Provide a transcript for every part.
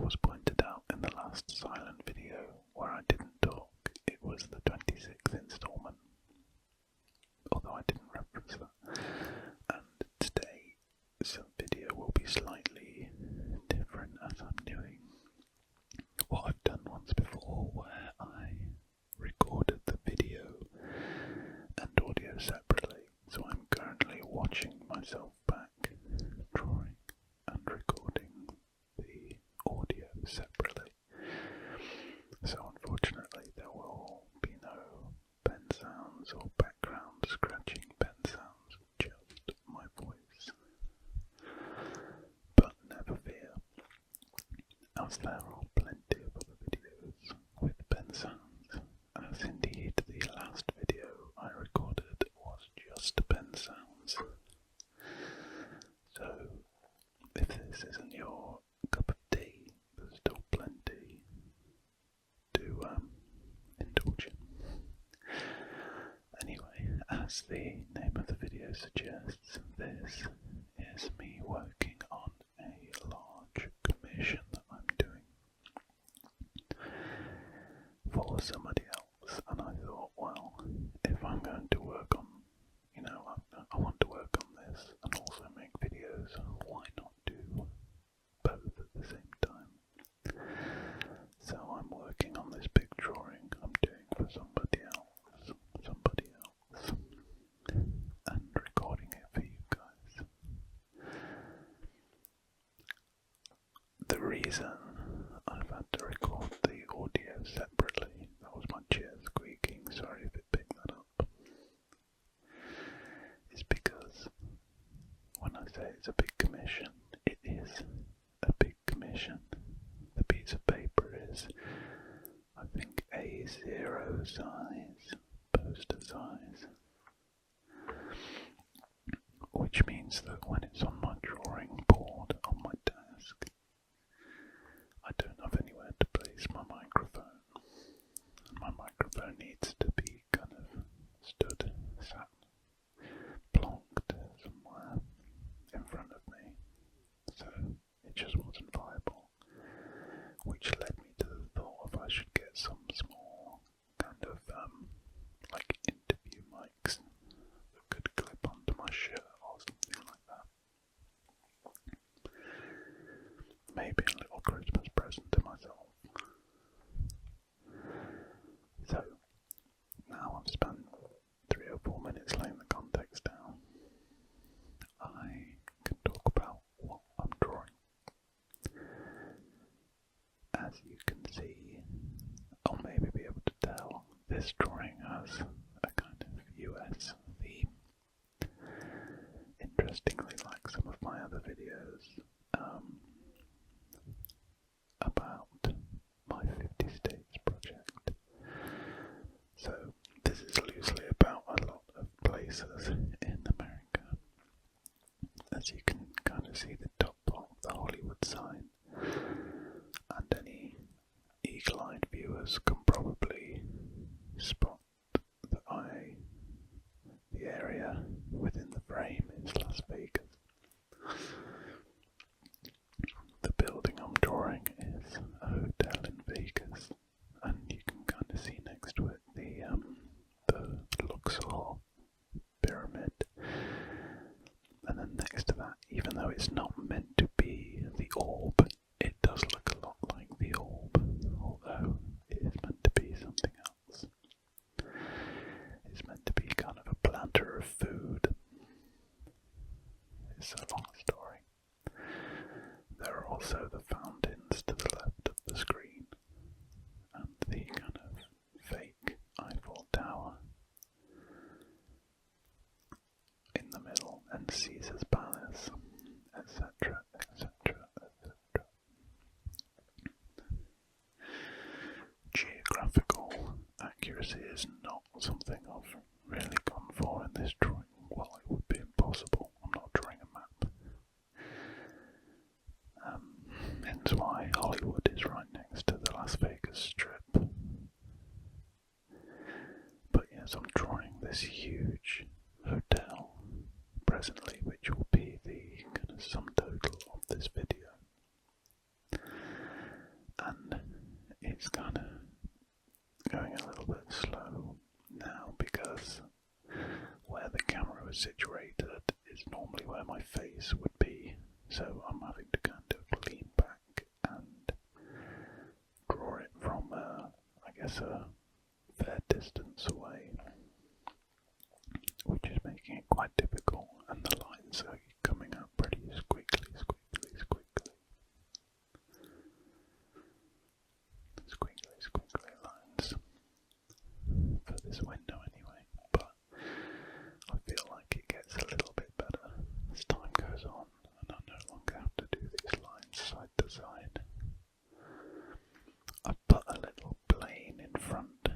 was pointed out in the last silent video where I didn't talk, it was the 26th installment, although I didn't reference that. And today, some video will be slightly different as I'm doing what I've done once before, where I recorded the video and audio separately. So I'm currently watching myself back, drawing and recording the audio separately. So unfortunately there will be no pen sounds or background scratching pen sounds, just my voice. But never fear, as there are plenty of other videos with pen sounds, as indeed the last video I recorded was just pen sounds. So if this isn't your cup of tea, there's still plenty to indulge in. Anyway, as the name of the video suggests, this is me working on a large commission that I'm doing for somebody else, and I thought, well, if I'm going to work on, I want to work on this and also make videos, why not do both at the same time? So I'm working on this big drawing I'm doing for somebody else, and recording it for you guys. The reason I've had to record the audio separately, that was my chair squeaking, sorry if it picked that up, is because when I say it's a big commission, it is a big commission. The piece of paper is, I think, A0 size, poster size, which means that when it's on my drawing board on my desk, I don't have anywhere to place my microphone, and my microphone needs to be kind of sat, plonked somewhere in front of me, so it just wasn't viable, which led me to the thought of I should get some small kind of like interview mics that could clip onto my shirt or something like that. Maybe a little Christmas present to myself. So, now I've spent 3 or 4 minutes laying the context down, I can talk about what I'm drawing. As you can see, or maybe be able to tell, this drawing has a kind of US theme. Interestingly, like some of my other videos about my 50 States project. So this is loosely about a lot of places in America. As you can kind of see the top of the Hollywood sign, and any eagle-eyed viewers can probably spot that the area within the frame is Las Vegas. The building I'm drawing is a hotel in Vegas, and you can kind of see next to it the Luxor pyramid, and then next to that, even though it's not meant to be the orb, it does look a lot like the orb, although it is meant to be something else. It's meant to be kind of a platter of food. It's a long story. There are also the fountains to the left of the screen, and the kind of fake Eiffel Tower in the middle, and Caesar's Palace, etc., etc., etc. Geographical accuracy is not something I've really gone for in this drawing. Well, it would be impossible. I'm not drawing a map. Hence why Hollywood is right next to the Las Vegas Strip. But yes, I'm drawing this huge hotel presently, which will be the kind of sum total of this video. face would be, so I'm having to kind of lean back and draw it from, I guess, a fair distance away, which is making it quite difficult, and the lines are coming out pretty squiggly lines for this window anyway, but I feel like it gets a little bit better as time goes on, and I no longer have to do these lines side to side. I put a little plane in front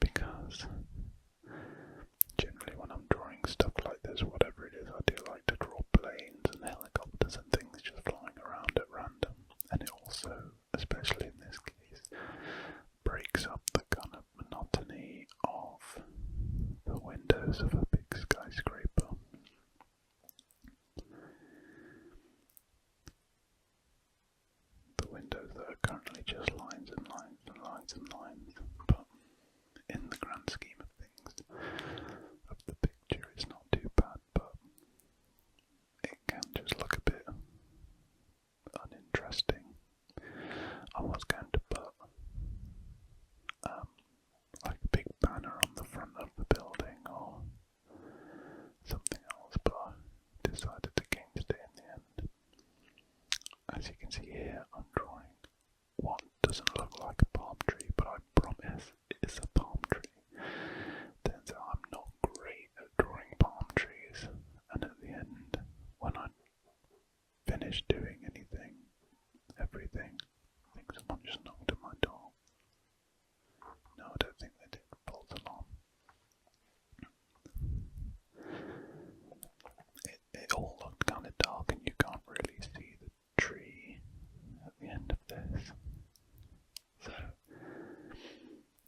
because generally when I'm drawing stuff like this, whatever it is, I do like to draw planes and helicopters and things just flying around at random, and it also, especially in this case, breaks up the kind of monotony of the windows of a big skyscraper. The windows that are currently just lines and lines and lines and lines, but in the grand scheme of things, of the picture, it's not too bad, but it can just look a bit uninteresting. I was going to put like a big banner on the front of the building or something else, but I decided against it in the end. As you can see here, I'm drawing what doesn't look like a palm tree, but I promise it's a palm tree. Turns out I'm not great at drawing palm trees, and at the end, when I finish doing everything, I think someone just knocked at my door. No, I don't think they did. False alarm. It all looked kind of dark and you can't really see the tree at the end of this. So,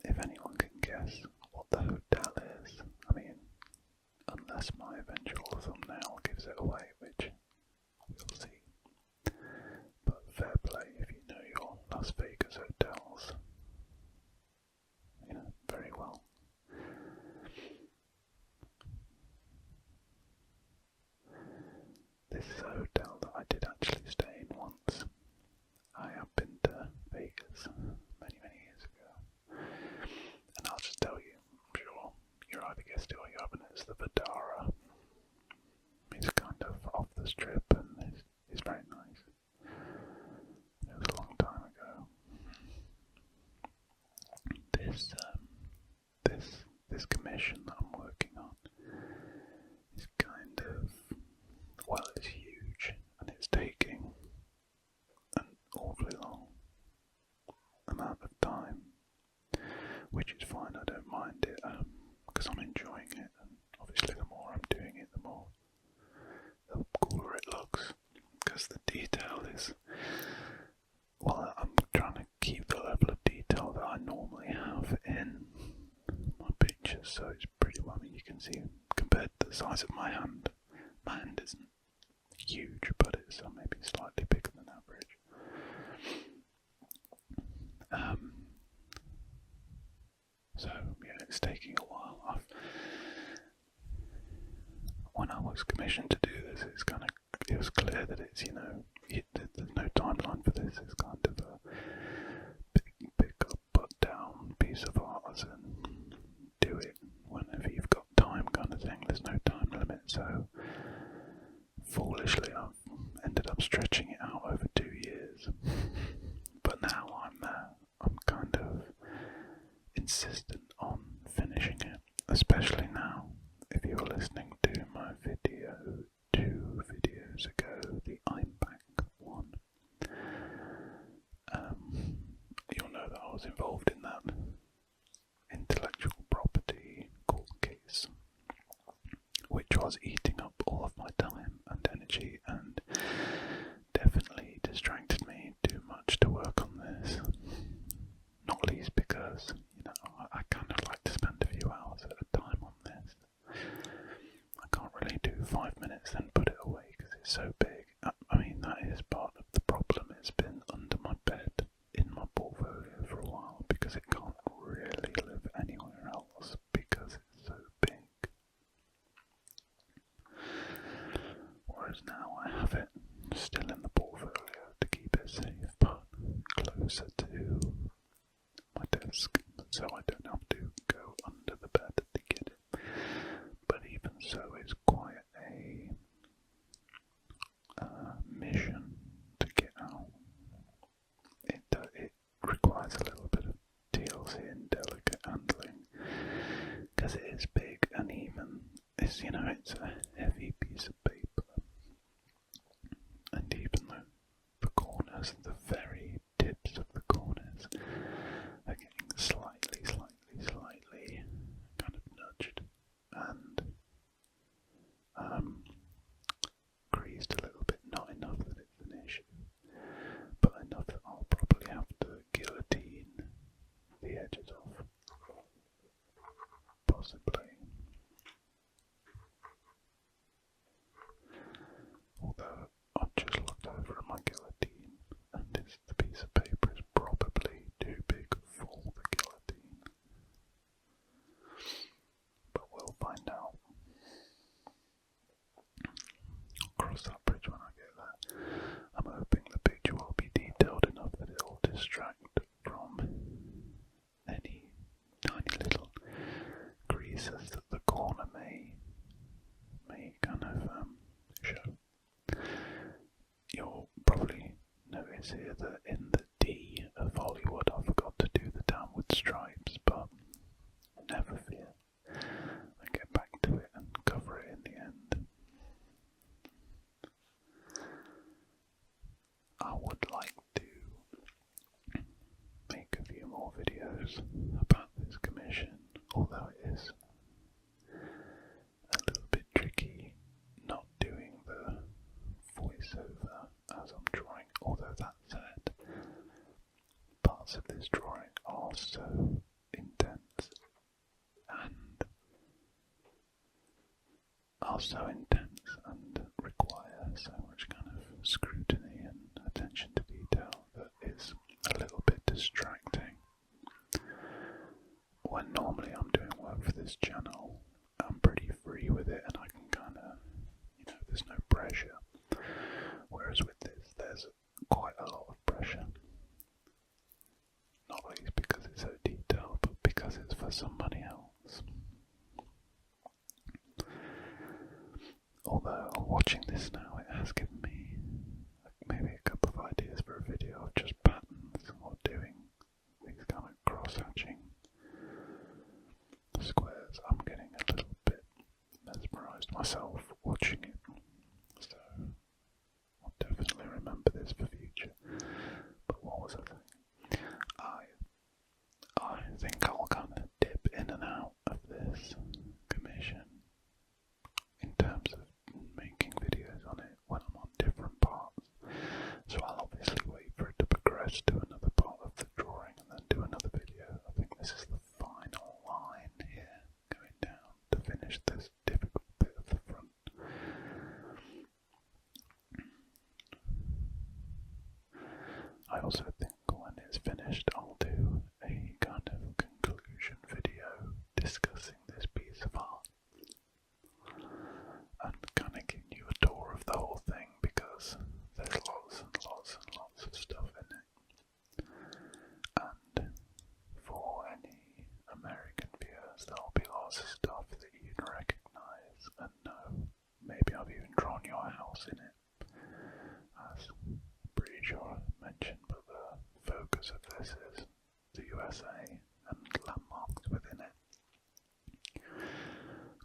if anyone can guess what the hotel is, I mean, unless my eventual thumbnail gives it away, which we'll see. But fair play if you know your Las Vegas hotels, very well. This is a hotel that I did actually stay in once. I have been to Vegas many years ago, and I'll just tell you, I'm sure you're either guessed it or you haven't, it's the Vdara. It's kind of off the strip and it's very nice. It was a long time ago. This commission that I'm working on is kind of, well, it's huge and it's taking an awfully long amount of time, which is fine. I don't mind it because I'm enjoying it, and obviously the more I'm doing it, the cooler it looks, because the detail is, well, I'm trying to keep the level of detail that I normally have in my pictures, so it's pretty well. I mean, you can see compared to the size of my hand isn't huge, but it's maybe slightly bigger than average. So yeah, it's taking a while. When I was commissioned to do this, it was clear that it's, there's no timeline for this. It's kind of a pick up, put down piece of art and do it whenever you've got time kind of thing. There's no time limit, so foolishly I've ended up stretching it out over 2 years. But now I'm kind of insistent on finishing it, especially now. If you were listening to my video 2 videos ago, the I'm Back one, you'll know that I was involved in that intellectual property court case, which was eating up all of my time and energy and definitely distracted me too much to work on this. Not least because, I kind of like to spend a few hours at a time on this. I can't really do 5 minutes then put it away because it's so big. I mean, that is part of the problem. It's been under my bed in my portfolio for a while because it can't really live anywhere else because it's so big. still in the portfolio to keep it safe, but closer to my desk so I don't have to go under the bed to get it. But even so, it's quite a mission to get out. It requires a little bit of TLC and delicate handling because it is big, and even it's a heavy piece of paper, and even the corners, the very tips of the corners are getting slightly kind of nudged and creased a little bit. Not enough that it's an issue, but enough that I'll probably have to guillotine the edges off, possibly. Although I've just looked over at my guillotine, and the piece of paper is probably too big for the guillotine. But we'll find out. I'll cross that bridge when I get there. I'm hoping the picture will be detailed enough that it will distract from any tiny little creases that the corner may kind of show. You'll probably notice here that in the D of Hollywood I forgot to do the downward stripes, but never fear, I get back to it and cover it in the end. I would like to make a few more videos about this commission, although it is a little bit tricky not doing the voiceover as I'm drawing. Although that said, parts of this drawing are so intense and require so much kind of scrutiny and attention to detail that is a little bit distracting. When normally I'm doing work for this channel, I'm pretty free with it and I can kind of, there's no pressure. Whereas with this, there's quite a lot of pressure. Not least because it's so detailed, but because it's for somebody else. Although, watching this now, it has given me maybe a couple of ideas for a video of just patterns or doing these kind of cross-hatching squares. I'm getting a little bit mesmerised myself watching it, so I'll definitely remember this for future. But what was I thinking? I think I'll kind of dip in and out of this commission in terms of making videos on it when I'm on different parts. So I'll obviously wait for it to progress to another part of the drawing and then do another video. I think this is the final line here, going down to finish this difficult bit of the front. I also think when it's finished I'll do a kind of conclusion video discussing this piece of art and kind of giving you a tour of the whole thing, because there's lots and lots and lots of stuff in it. And for any American viewers, there'll be lots of stuff that you'd recognise and know. Maybe I've even drawn your house in it, as I'm pretty sure I mentioned, but the focus of this is the USA and landmarks within it.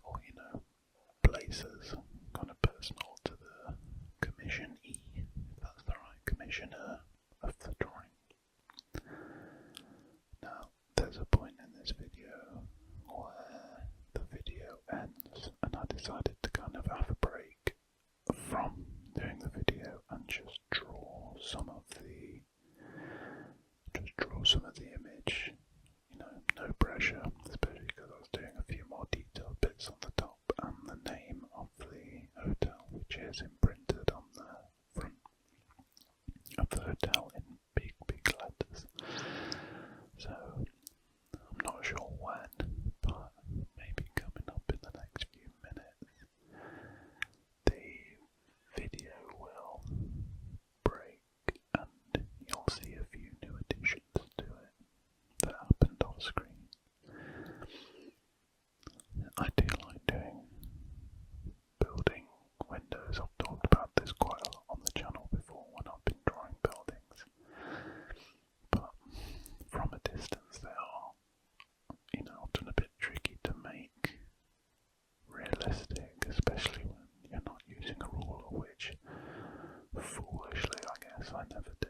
Or, places kind of personal to the commissionee, if that's the right commissioner of the drawing. Now, there's a point in this video where the video ends and I decided to kind of have a break from doing the video and just draw some of the image, no pressure, especially because I was doing a few more detailed bits on the top and the name of the hotel, which is imprinted on the front of the hotel in foolishly, I guess. I never do.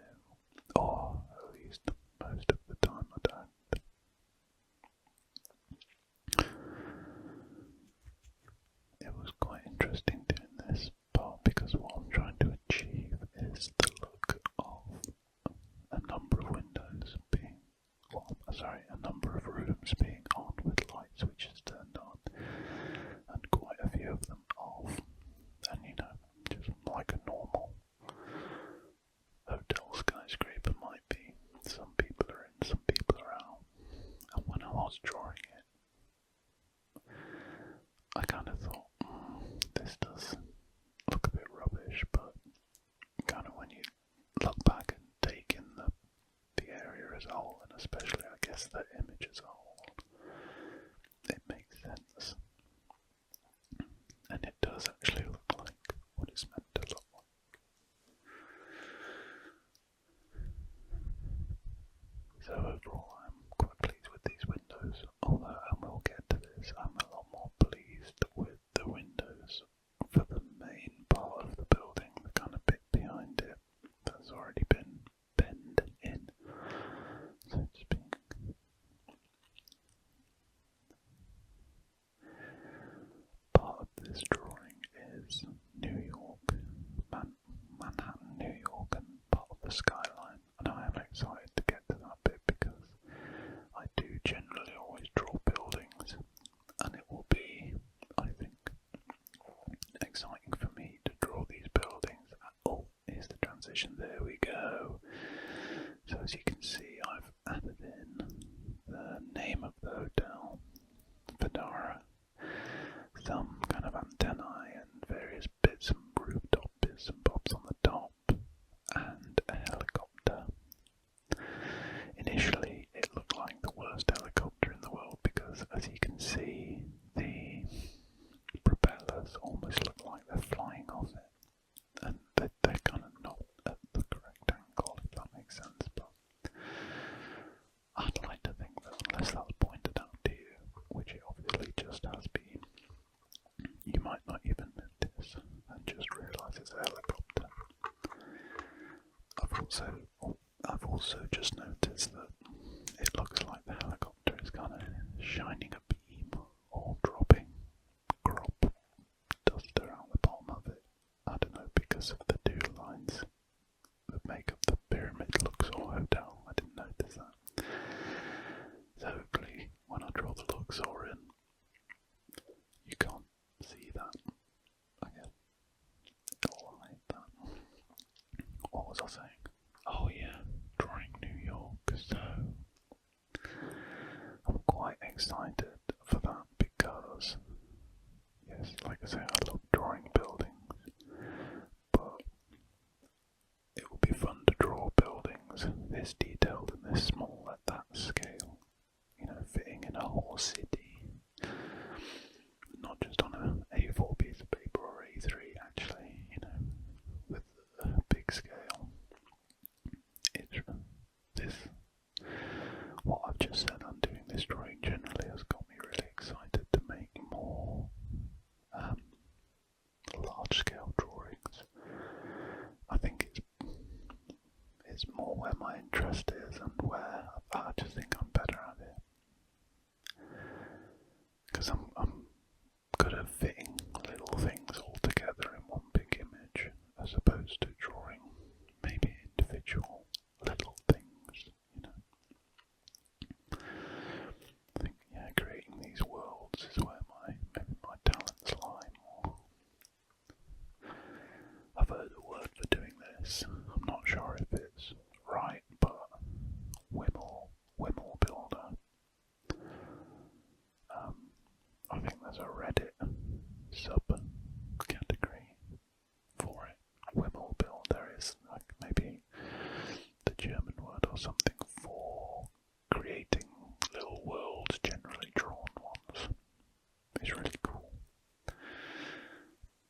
Or at least most of the time I don't. It was quite interesting doing this part because what I'm trying to achieve is the look of a number of windows being, a number of rooms being on with light switches turned on, and quite a few of them off. And just like a normal hotel skyscraper might be. Some people are in, some people are out. And when I was drawing it, I kind of thought, this does look a bit rubbish, but kind of when you look back and take in the area as a whole, and especially I guess the image as a whole, it makes sense. And it does actually look like what it's meant to look like. So overall I'm quite pleased with these windows, although, and we'll get to this, I'm a lot more pleased with the windows for the main part of the building, the kind of bit behind it that's already been penned in, so to speak. Part of this drawing is New York, Manhattan, New York, and part of the skyline, and I am excited to get to that bit because I do generally always draw buildings, and it will be, I think, exciting for me to draw these buildings. Oh, here's the transition, there we go. So as you can see, I've added in the name of the hotel, Vdara, some kind of antennae and various bits and rooftop bits and bobs on the top, and a helicopter. Initially it looked like the worst helicopter in the world because, as you can see, the propellers almost look like they're flying off it, and they're kind of not at the correct angle, if that makes sense, but I'd like to think that unless that's pointed out to you, which it obviously just has been, you might not even notice and just realise it's a helicopter. I've also just noticed that it looks like the helicopter is kind of shining a beam or dropping crop dust around the bottom of it. I don't know, because of the two lines that make up the pyramid Luxor Hotel. I didn't notice that. So hopefully when I draw the Luxor in, you can't see that. I guess it'll hide that. What was I saying? Oh yeah, drawing New York. So I'm quite excited for that because, yes, like I say, I love drawing buildings, but it will be fun to draw buildings this detailed and this small at that scale, fitting in a whole city, not just on an A4 piece of paper or A3 actually, with a big scale. What I've just said on doing this drawing generally has got me really excited to make more large scale drawings. I think it's more where my interest is and where I just think I'm better at it. Because I'm good at fitting little things all together in one big image, as opposed to drawing maybe individual little things, I think, creating these worlds is where maybe my talents lie more. I've heard a word for doing this, I'm not sure if it's right, but Wimble Builder. I think there's a Reddit sub-category for it. Wimble Builder is like maybe the German word or something for creating little worlds, generally drawn ones. It's really cool.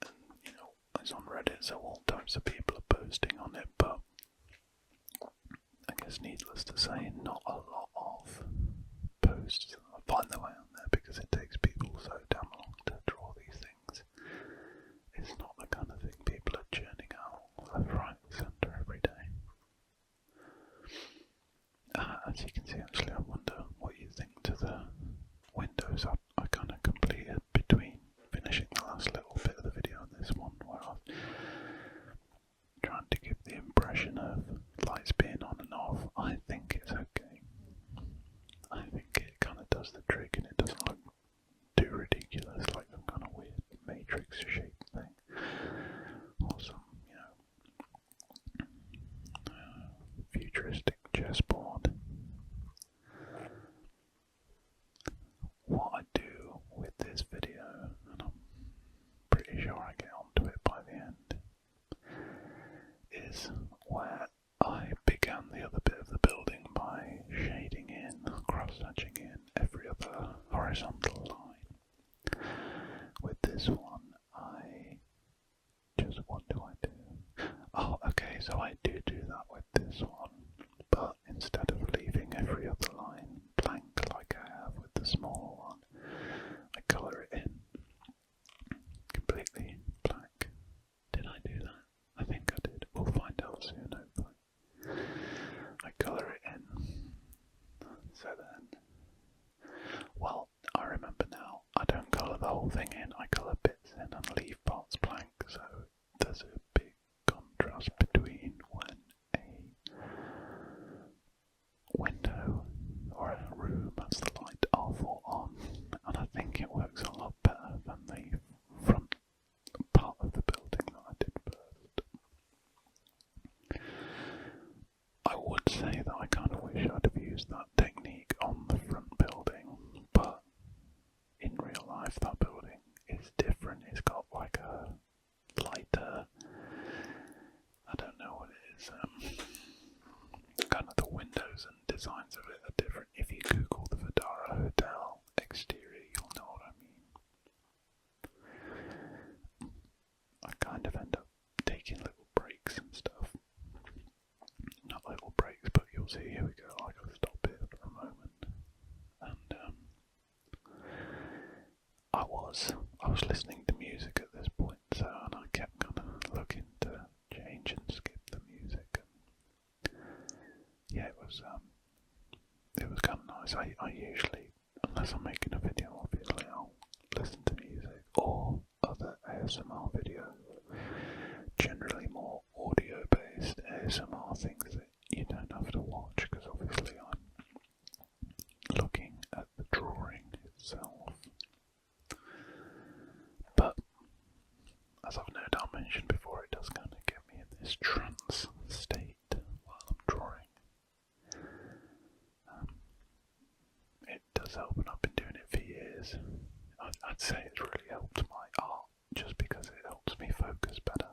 And, it's on Reddit, so all types of people are posting on it, but I guess needless to say, not a lot of posts find their way on there because it takes people so damn long to draw these things. It's not the kind of thing people are churning out left, right, version of lights being on and off, I think it's okay. I think it kind of does the trick and it doesn't look too ridiculous, like some kind of weird matrix shaped thing. Or some, futuristic chessboard. What I do with this video, and I'm pretty sure I get onto it by the end, is where I began the other bit of the building by shading in, cross-hatching in every other horizontal line. With this one, what do I do? Oh, okay, so I do that with this one, but instead of leaving every other line blank like I have with the smaller one, I colour it in completely black. Did I do that? I think I did. We'll find out soon, hopefully. I colour it in. So then, well, I remember now, I don't colour the whole thing in, I colour bits in and leave parts blank, so there's a big contrast between when a window or a room has the light off or on, and I think it works a lot better than the front part of the building that I did first. I would say that I kind of wish I'd have used that technique on the front building, but in real life that building is different. It's got like a lighter, I don't know what it is, kind of the windows and designs of it are different. If you Google the Vdara Hotel exterior, you'll know what I mean. I kind of end up taking little breaks and stuff. Not little breaks, but you'll see, here we go, I gotta stop here for a moment. And I was listening to music at this point, so, and I kept kind of looking to change and skip the music. And yeah, it was kind of nice. I usually, unless I'm making a video, obviously I'll listen to music or other ASMR videos. Generally more audio-based ASMR things that you don't have to watch, because obviously I'm looking at the drawing itself. But as I've no doubt mentioned before, it does kind of get me in this trance state while I'm drawing. It does help, and I've been doing it for years. I'd say it's really helped my art, just because it helps me focus better.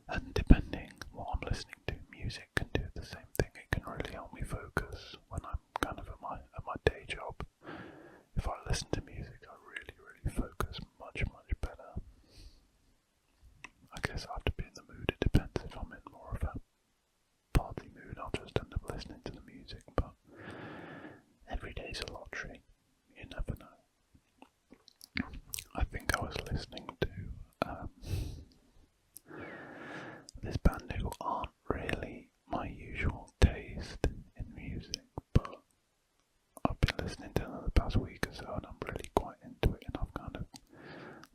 And depending what I'm listening to, music can do the same thing. It can really help me focus when I'm kind of at my day job. If I listen to music, I really focus much better. I guess I have to be in the mood. It depends. If I'm in more of a party mood, I'll just end up listening to the music, but every day's a lottery. You never know. I think I was listening to this band who aren't really my usual taste in music, but I've been listening to them the past week or so, and I'm really quite into it, and I've kind of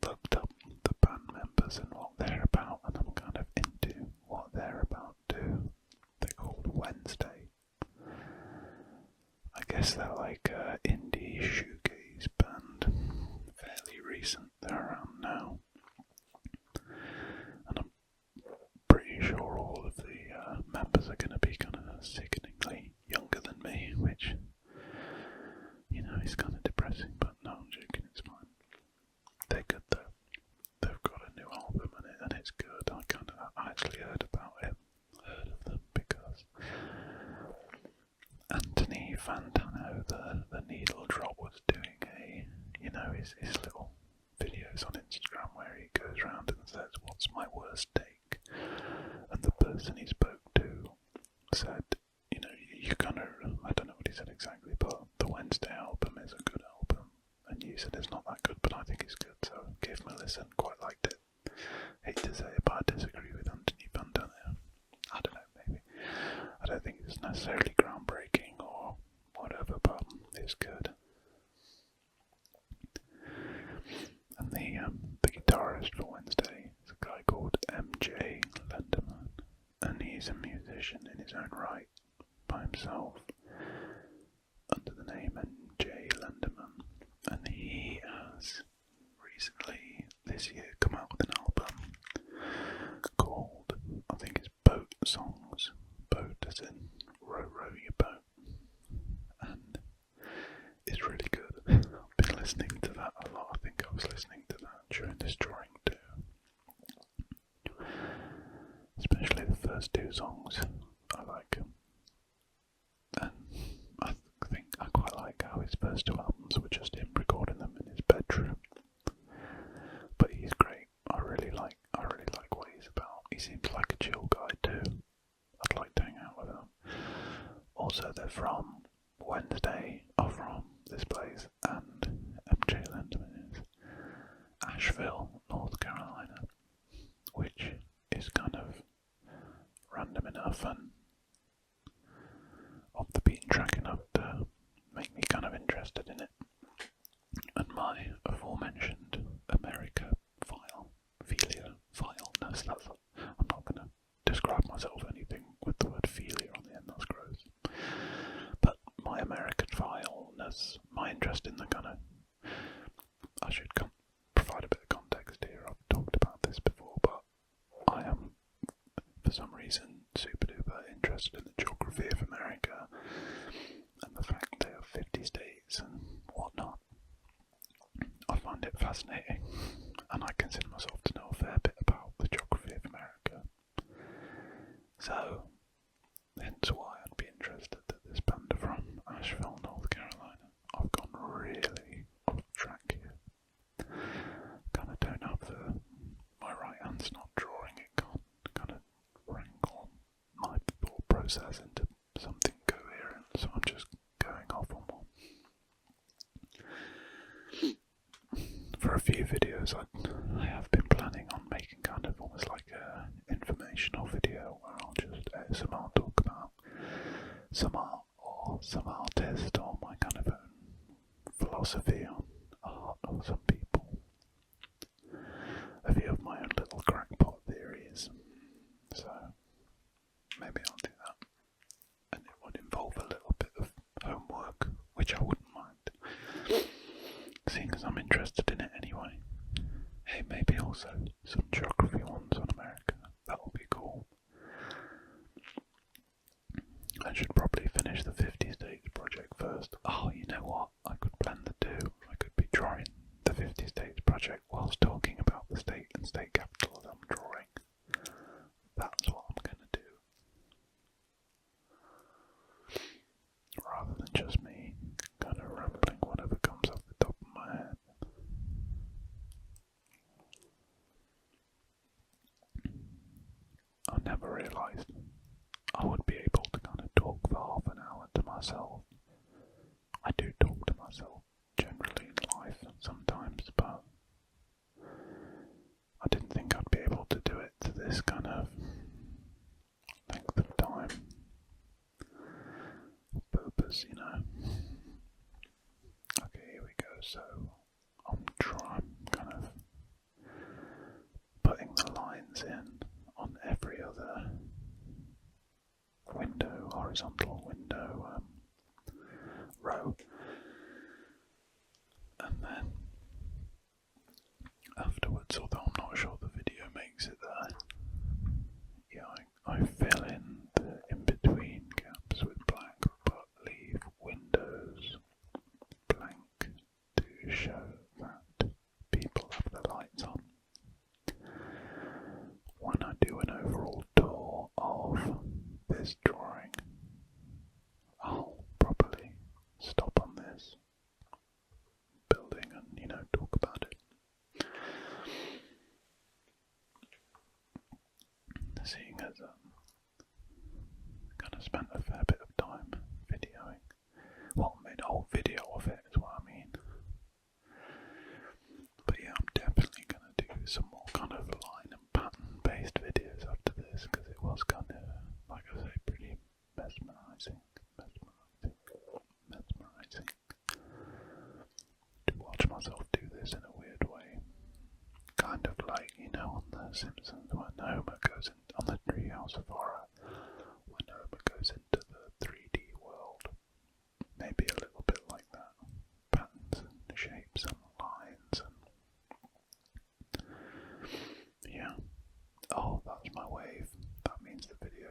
looked up the band members and what they're about, and I'm kind of into what they're about too. They're called Wednesday. I guess they're like an indie shoegaze band, fairly recent. They're around now, and I'm pretty sure all of the members are going to be kind of sickeningly younger than me, which, is kind of depressing, but no, I'm joking, it's fine. They're good though. They've got a new album and it's good. I actually heard about it, heard of them, because Anthony Fantano, the Needle Drop, was doing his little videos on Instagram where he goes around and says, "What's my worst take?" And the person he spoke to said, you kind of, I don't know what he said exactly, but the Wednesday album is a good album, and you said it's not that good, but I think it's good, so gave him a listen, quite liked it. Hate to say it, but I disagree with Anthony Fantano. I don't know, maybe. I don't think it's necessarily groundbreaking or whatever, but it's good. And the guitarist for Wednesday is a guy called MJ Lendeman. musician in his own right, by himself, under the name N.J. Lenderman, and he has recently, this year, come out with an album called, I think it's Boat Songs, boat as in row row your boat, and it's really good. I've been listening to that a lot. I think I was listening to that during this drawing too. Especially the first two songs, I like them. And I think I quite like how his first two albums were just him recording them in his bedroom. But he's great. I really like what he's about. He seems like a chill guy too. I'd like to hang out with him. Also, they're from Wednesday, are from this place, and MJ Lenderman is Asheville, North Carolina, which is kind of random enough and off the beaten track enough to make me kind of interested in it. And my aforementioned America file, I'm not going to describe myself anything with the word philia on the end, that's gross. But my American fileness, my interest in the kind of, I should provide a bit of context here. I've talked about this before, but I am, for some reason, super duper interested in the geography of America and the fact there are 50 states and whatnot. I find it fascinating, and I consider myself to know a fair bit about the geography of America. So, hence why I'd be interested that this band are from Asheville, North Carolina. I've gone really off track here. Kind of don't have my right hand's not drawing, it can't kind of wrangle my thought process into something coherent, so I'm just going off on one. For a few videos I have been planning on making kind of almost like an informational video where I'll just ASMR talk about some art or some artist or my kind of own philosophy on art or some people. A few of my own little crackpot theories. So maybe I'll do that. And it would involve a little bit of homework, which I wouldn't mind, seeing as I'm interested in it anyway. Hey, maybe also some geography ones on America. That would be cool. I should probably finish the 50 states project first. Oh, you know what? I could blend the two. I could be drawing the 50 states project whilst talking about the state and state capitals I'm drawing. That's what I'm going to do. Rather than just me kind of rambling whatever comes off the top of my head. I never realised I would be able to kind of talk for half an hour to myself. I do talk to myself generally in life sometimes, but I didn't think I'd be able to do it to this kind of length of time. Purpose, you know. Okay, here we go. So I'm kind of putting the lines in on every other window, horizontal window, row, and then afterwards, although I'm not sure the video makes it there, yeah, I fill in the in-between gaps with black, but leave windows blank to show that people have their lights on. When I do an overall tour of this drawing, I'll probably stop on this building and, talk about it. Seeing as kind of spent a fair bit of time videoing, well, made a whole video of it is what I mean. But yeah, I'm definitely going to do some more kind of line and pattern based videos after this, because it was kind of, like I say, pretty mesmerizing to watch myself do this in a weird way. Kind of like, on The Simpsons when Homer goes on the Treehouse of Horror, when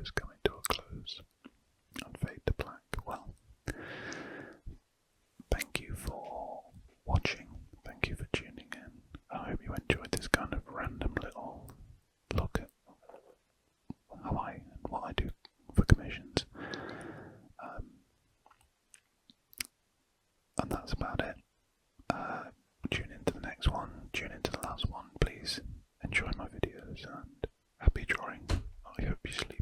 videos coming to a close and fade to black. Well, thank you for watching, thank you for tuning in. I hope you enjoyed this kind of random little look at how I and what I do for commissions. And that's about it. Tune into the next one, tune into the last one, please. Enjoy my videos and happy drawing. I hope you sleep